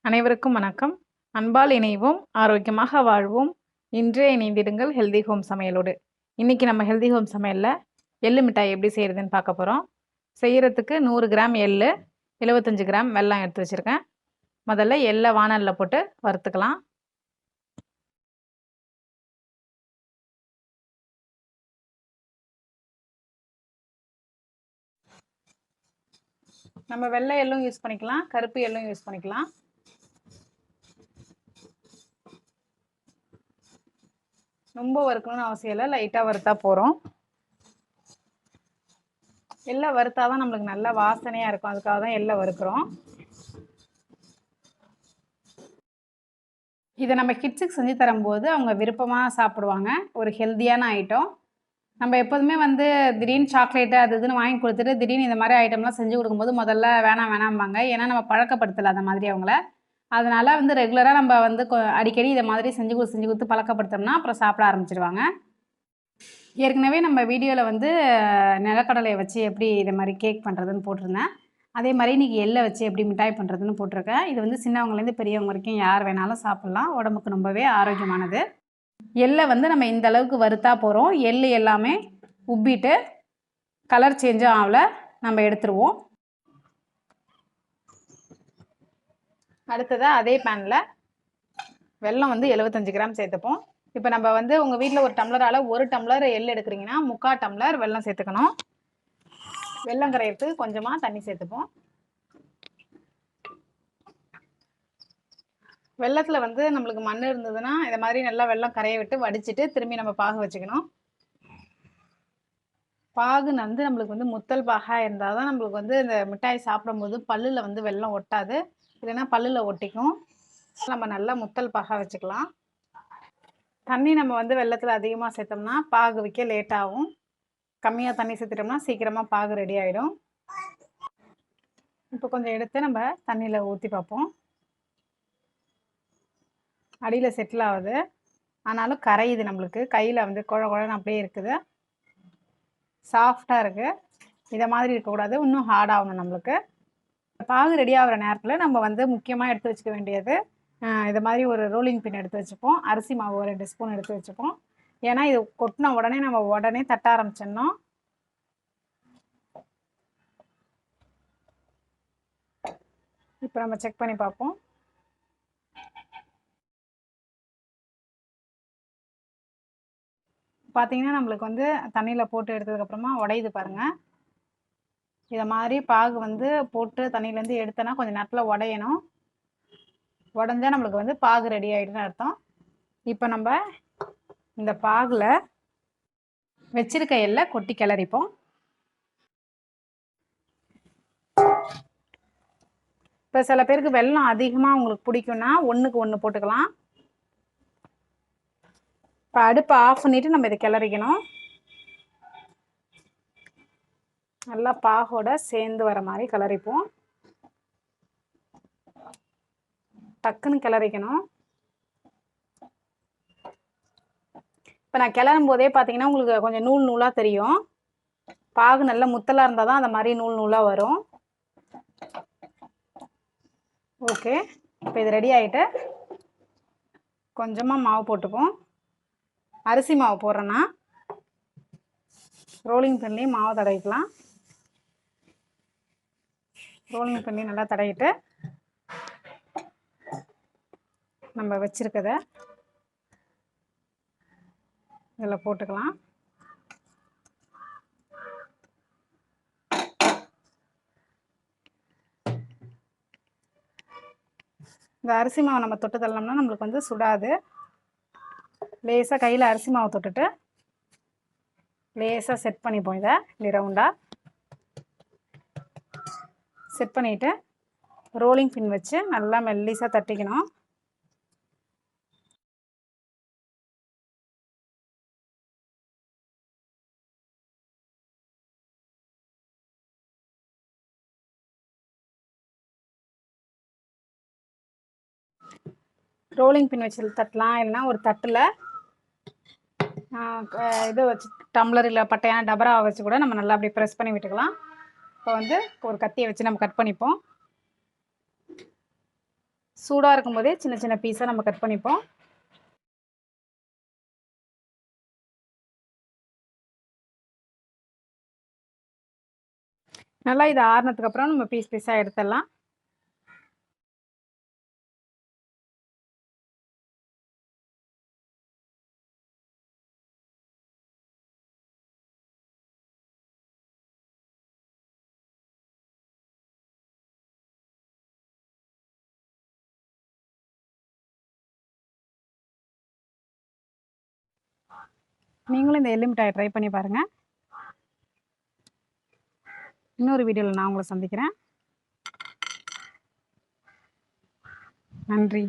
அனைவருக்கும் வணக்கம். அன்பால் இணைவோம், ஆரோக்கியமாக வாழ்வோம். இன்றே இணைந்திடுங்கள் ஹெல்தி ஹோம் சமையலோடு. இன்னைக்கு நம்ம ஹெல்தி ஹோம் சமையலில் எள்ளு மிட்டாய் எப்படி செய்கிறதுன்னு பார்க்க போகிறோம். செய்கிறதுக்கு 100 கிராம் எள்ளு, 75 கிராம் வெல்லம் எடுத்து வச்சுருக்கேன். முதல்ல எள்ளை வாணலில் போட்டு வறுத்துக்கலாம். நம்ம வெள்ளை எள்ளும் யூஸ் பண்ணிக்கலாம், கருப்பு எள்ளும் யூஸ் பண்ணிக்கலாம். ரொம்ப வறுக்கணும்னு அவசியம் இல்லை, லைட்டாக வறுத்தா போகிறோம். எள்ளை வறுத்தா தான் நம்மளுக்கு நல்ல வாசனையாக இருக்கும், அதுக்காக தான் எள்ளை வறுக்கிறோம். இதை நம்ம கிட்ஸுக்கு செஞ்சு தரும்போது அவங்க விருப்பமாக சாப்பிடுவாங்க. ஒரு ஹெல்த்தியான ஐட்டம். நம்ம எப்போதுமே வந்து திடீர்னு சாக்லேட்டு அது இதுன்னு வாங்கி கொடுத்துட்டு திடீர்னு இந்த மாதிரி ஐட்டம்லாம் செஞ்சு கொடுக்கும்போது முதல்ல வேணாம்பாங்க. ஏன்னா நம்ம பழக்கப்படுத்தலை அந்த மாதிரி அவங்கள. அதனால் வந்து ரெகுலராக நம்ம வந்து அடிக்கடி இதை மாதிரி செஞ்சு கொடுத்து பழக்கப்படுத்தோம்னா அப்புறம் சாப்பிட ஆரம்பிச்சிடுவாங்க. ஏற்கனவே நம்ம வீடியோவில் வந்து நிலக்கடலையை வச்சு எப்படி இதை மாதிரி கேக் பண்ணுறதுன்னு போட்டிருந்தேன். அதே மாதிரி இன்றைக்கி எள்ளை வச்சு எப்படி மிட்டாய் பண்ணுறதுன்னு போட்டிருக்கேன். இது வந்து சின்னவங்கலேருந்து பெரியவங்க வரைக்கும் யார் வேணாலும் சாப்பிட்லாம். உடம்புக்கு ரொம்பவே ஆரோக்கியமானது. எள்ளை வந்து நம்ம இந்த அளவுக்கு வறுத்தா போகிறோம். எள்ளு எல்லாமே உப்பிட்டு கலர் சேஞ்சும் ஆகல, நம்ம எடுத்துருவோம். அடுத்ததாக அதே பேனில் வெல்லம் வந்து 75 கிராம் சேர்த்துப்போம். இப்போ நம்ம வந்து உங்கள் வீட்டில் ஒரு டம்ளரால் 1 டம்ளர் எள் எடுக்கிறீங்கன்னா 3/4 டம்ளர் வெல்லம் சேர்த்துக்கணும். வெல்லம் கரையிறதுக்கு கொஞ்சமாக தண்ணி சேர்த்துப்போம். வெள்ளத்தில் வந்து நம்மளுக்கு மண் இருந்ததுன்னா இதை மாதிரி நல்லா வெல்லம் கரைய விட்டு வடிச்சிட்டு திரும்பி நம்ம பாகு வச்சுக்கணும். பாகு வந்து நம்மளுக்கு வந்து முத்தல் பாகாக இருந்தால் தான் நம்மளுக்கு வந்து இந்த மிட்டாய் சாப்பிடும்போது பல்லில் வந்து வெல்லம் ஒட்டாது, இல்லைன்னா பல்லில் ஒட்டிக்கும். நம்ம நல்லா முத்தல் பாகாக வச்சுக்கலாம். தண்ணி நம்ம வந்து வெள்ளத்தில் அதிகமாக சேர்த்தோம்னா பாகு வைக்க லேட் ஆகும். கம்மியாக தண்ணி சேர்த்துட்டோம்னா சீக்கிரமாக பாகு ரெடி ஆகிடும். இப்போ கொஞ்சம் எடுத்து நம்ம தண்ணியில் ஊற்றி பார்ப்போம். அடியில் செட்டில் ஆகுது, ஆனாலும் கரையுது. நம்மளுக்கு கையில் வந்து குழன்னு அப்படியே இருக்குது, சாஃப்டாக இருக்குது. இதை மாதிரி இருக்கக்கூடாது, இன்னும் ஹார்டாகணும். நம்மளுக்கு பாகு ரெடி ஆகிற நேரத்தில் நம்ம வந்து முக்கியமாக எடுத்து வச்சுக்க வேண்டியது இது மாதிரி ஒரு ரோலிங் பின் எடுத்து வச்சுப்போம். அரிசி மாவு 2 ஸ்பூன் எடுத்து வச்சுப்போம். ஏன்னா இது கொட்டின உடனே நம்ம உடனே தட்ட ஆரம்பிச்சிடணும். இப்போ நம்ம செக் பண்ணி பார்ப்போம். பார்த்தீங்கன்னா நம்மளுக்கு வந்து தண்ணியில் போட்டு எடுத்ததுக்கப்புறமா உடையுது பாருங்கள். இதை மாதிரி பாகு வந்து போட்டு தண்ணியிலேருந்து எடுத்தோன்னா கொஞ்சம் நேரத்தில் உடையணும். உடஞ்சா நம்மளுக்கு வந்து பாகு ரெடி ஆகிடுன்னு அர்த்தம். இப்போ நம்ம இந்த பாகில் வச்சிருக்க எள்ளை கொட்டி கிளறிப்போம். இப்போ சில பேருக்கு வெல்லம் அதிகமாக உங்களுக்கு பிடிக்கும்னா 1க்கு 1 போட்டுக்கலாம். இப்போ அடுப்பை ஆஃப் பண்ணிவிட்டு நம்ம இதை கிளறிக்கணும். நல்லா பாகோட சேர்ந்து வர மாதிரி கிளறிப்போம். டக்குன்னு கிளறிக்கணும். இப்போ நான் கிளறும் போதே பார்த்தீங்கன்னா உங்களுக்கு கொஞ்சம் நூல் நூலாக தெரியும். பாகு நல்ல முத்தலாக இருந்தால் தான் அந்த மாதிரி நூல் நூலாக வரும். ஓகே, இப்போ இது ரெடி ஆகிட்டு கொஞ்சமாக மாவு போட்டுப்போம். அரிசி மாவு போடுறேன்னா ரோலிங் பண்ணி மாவு தடவிக்கலாம். ரோலிங் பண்ணி நல்லா தடவிட்டு நம்ம வச்சுருக்கத இதில் போட்டுக்கலாம். இந்த அரிசி மாவு நம்ம தொட்டு தள்ளோம்னா நம்மளுக்கு வந்து சுடாது. லேசாக கையில் அரிசி மாவு தொட்டுட்டு லேசாக செட் பண்ணிப்போம். இதை இப்படி ரவுண்டாக செட் பண்ணிவிட்டு ரோலிங் பின் வச்சு நல்லா மெல்லிசாக தட்டிக்கணும். ரோலிங் பின் வச்சு தட்டலாம், இல்லைனா ஒரு தட்டில் இது வச்சு டம்ளர் இல்லை பட்டையான டபரா வச்சு கூட நம்ம நல்லா அப்படியே ப்ரெஸ் பண்ணி விட்டுக்கலாம். இப்போ வந்து ஒரு கத்தியை வச்சு நம்ம கட் பண்ணிப்போம். சூடாக இருக்கும்போதே சின்ன சின்ன பீஸாக நம்ம கட் பண்ணிப்போம். நல்லா இது ஆறுனதுக்கப்புறம் நம்ம பீஸ் பீஸாக எடுத்துடலாம். நீங்களும் இந்த எள்ளு மிட்டாயை ட்ரை பண்ணி பாருங்கள். இன்னொரு வீடியோவில் நான் உங்களை சந்திக்கிறேன். நன்றி.